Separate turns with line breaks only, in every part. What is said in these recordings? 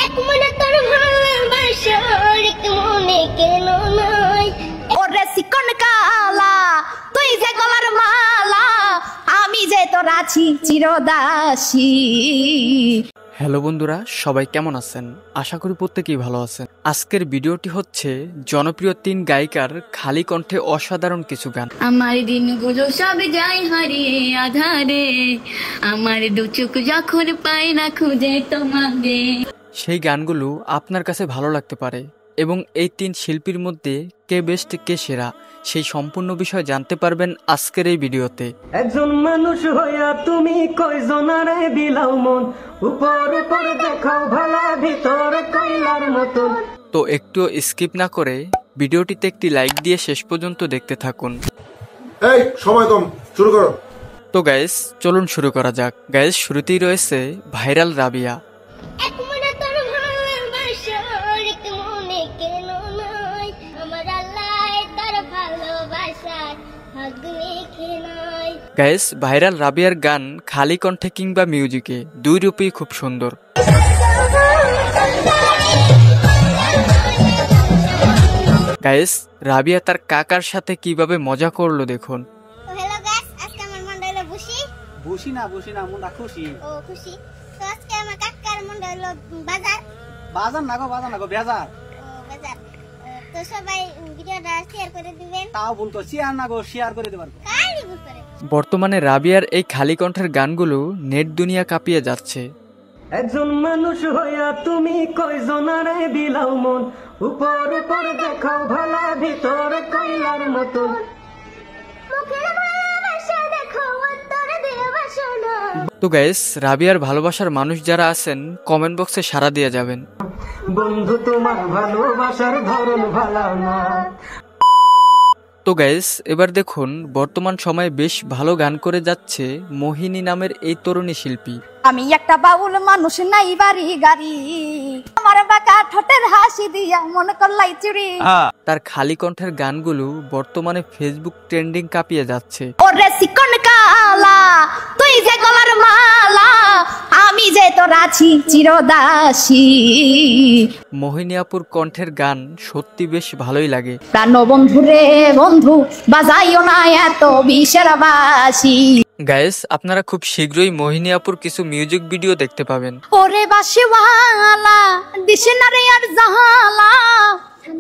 এক মনে তোর ভালোবাসার এক মনে কেন নাই ওরে চিকন কালা তুই যে গলার মালা আমি যে তোর আছি চিরদাসী।
হ্যালো বন্ধুরা, সবাই কেমন আছেন? আশা করি প্রত্যেকেই ভালো আছেন। আজকের ভিডিওটি হচ্ছে জনপ্রিয় 3 গায়িকার খালি কণ্ঠে অসাধারণ কিছু গান।
আমার দিনগুলো সব যায় হারিয়ে আধারে, আমার দু চোখ যখন পাই না খুঁজে তোমাকে।
সেই গানগুলো আপনার কাছে ভালো লাগতে পারে এবং এই 3 শিল্পীর মধ্যে কে বেস্ট কে সেরা সেই সম্পূর্ণ বিষয় জানতে পারবেন আজকের এই ভিডিওতে।
একজন মানুষ হইয়া তুমি কয়জনারে দিলাও মন, উপর উপর দেখাও ভালা ভিতর কইলার মতন।
তো একটু স্কিপ না করে ভিডিওটিতে একটি লাইক দিয়ে শেষ পর্যন্ত দেখতে থাকুন।
এই সময় কম, শুরু করো।
তো গাইস চলুন শুরু করা যাক। গাইস শুরুতেই রয়েছে ভাইরাল রাবিয়া।
এক মনে তোর ভালোবাসার এক মনে কেন নাই আমার আল্লাহ তার ভালোবাসার ভাগ লিখে নাই।
গাইস ভাইরাল রাবিয়ার গান খালি কণ্ঠে কিংবা মিউজিকে দুই রূপেই খুব সুন্দর। গাইস রাবিয়া তার কাকার সাথে কিভাবে মজা করলো দেখুন।
হ্যালো গাইস, আজকে আমার মনটা হলো
বুঝি না মনটা খুশি।
ও খুশি। তো আজকে আমার কাকার মনটা হলো বাজার।
বাজার না গো বেজার।
ও বাজার। তো সবাই ভিডিওটা শেয়ার করে দিবেন।
তাও বলতো শেয়ার না গো, শেয়ার করে দেবার।
কারি বুঝরে
বর্তমানে রাবিয়ার এই খালি কণ্ঠের গানগুলো নেট দুনিয়া কাঁপিয়ে যাচ্ছে।
একজন মানুষ হইয়া তুমি কয়জনারে দিলাও মন, উপর উপর দেখাও ভালা ভিতর কইলার মতন।
মুখের ভালোবাসা দেখো অন্তর দিয়ে বাসনা।
তো গাইস রাবিয়ার ভালোবাসার মানুষ যারা আছেন কমেন্ট বক্সে সাড়া দিয়ে যাবেন।
বন্ধু তোমার ভালোবাসার ধরন ভালো না।
তো গাইস এবার দেখুন বর্তমান সময়ে বেশ ভালো গান করে যাচ্ছে মোহিনী নামের এই তরুণী শিল্পী।
আমি একটা বাউল মানুষ নাই বাড়ি গাড়ি, আমার বাঁকা ঠোঁটের হাসি দিয়া মন করলাই চুরি।
তার খালি কণ্ঠের গানগুলো বর্তমানে ফেসবুক ট্রেন্ডিং কাঁপিয়ে যাচ্ছে।
ওরে চিকন কালা তুই যে গলার মালা আমি যে তোর আছি চিরদাসী।
মোহিনী আপুর কণ্ঠের গান সত্যি বেশ ভালোই লাগে।
প্রাণ বন্ধু রে বন্ধু বাজাইও না এত বিষের বাসি।
গাইস আপনারা খুব শীঘ্রই মোহিনী আপুর কিছু মিউজিক ভিডিও দেখতে পাবেন।
ওরে বাসিওয়ালা দিশে না রে আর জাহালা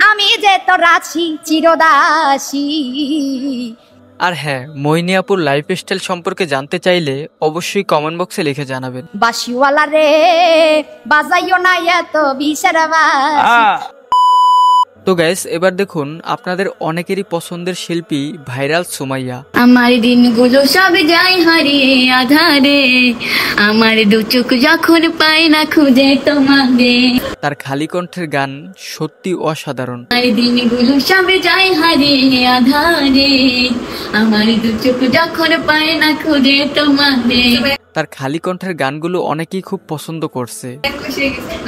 আমি যে তোর আছি চিরদাসী।
আর হ্যাঁ, মোহিনী আপুর লাইফস্টাইল সম্পর্কে জানতে চাইলে অবশ্যই কমেন্ট বক্সে লিখে জানাবেন।
বাসিওয়ালা রে বাজাইও না এত বিষের বাসি।
তো গাইস এবার দেখুন আপনাদের অনেকেরই পছন্দের শিল্পী ভাইরাল সুমাইয়া।
আমার দিনগুলো সব যায় হারিয়ে আধারে, আমার দু চোখ যখন পাই না খুঁজে তোমাকে।
তার খালি কণ্ঠের গান সত্যি অসাধারণ।
আমার দিনগুলো সব যায় হারিয়ে আধারে, আমার দু চোখ যখন পাই না খুঁজে তোমাকে।
তার খালি কণ্ঠের গানগুলো অনেকেই খুব পছন্দ করছে।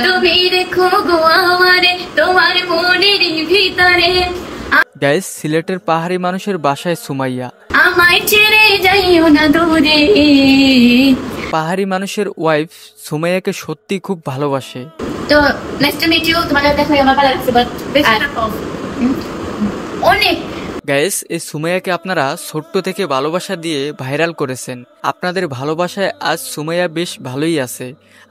তুমি দেখো গো আমারে তোমার মনের ভিতরে,
গাইস সিলেটের পাহাড়ি মানুষের বাসায় সুমাইয়া।
আমায় ছেড়ে যাইও না দূরে।
পাহাড়ি মানুষের ওয়াইফ সুমাইয়াকে সত্যি খুব ভালোবাসে।
তো নাইস টু মিট ইউ, তোমাদের দেখা আমার ভালো লাগছে। অনেক
গাইস এই সুমাইয়াকে আপনারা ছোট্ট থেকে ভালোবাসা দিয়ে ভাইরাল করেছেন। আপনাদের ভালোবাসায় আজ সুমাইয়া বেশ ভালোই আছে।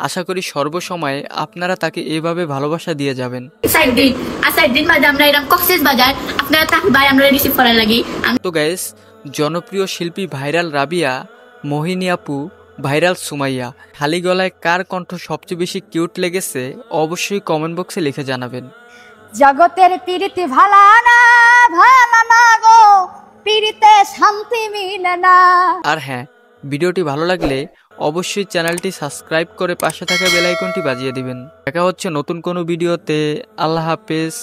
আশা করি সর্বসময় আপনারা তাকে এভাবে ভালোবাসা দিয়ে যাবেন।
সাইড দিন বাদে আমরা এরকম কক্সেস বাজার আপনারা থাকবাই আমরা রিসিভ করার লাগি।
তো গাইস জনপ্রিয় শিল্পী ভাইরাল রাবিয়া, মোহিনী আপু, ভাইরাল সুমাইয়া, খালি গলায় কার কণ্ঠ সবচেয়ে বেশি কিউট লেগেছে অবশ্যই কমেন্ট বক্সে লিখে জানাবেন।
জগতের প্রীতি ভালা না গো প্রীতিতে শান্তি মিলে না।
আর হ্যাঁ, ভিডিওটি ভালো লাগলে অবশ্যই চ্যানেলটি সাবস্ক্রাইব করে পাশে থাকা বেল আইকনটি বাজিয়ে দিবেন। দেখা হচ্ছে নতুন কোনো ভিডিওতে। আল্লাহ হাফেজ।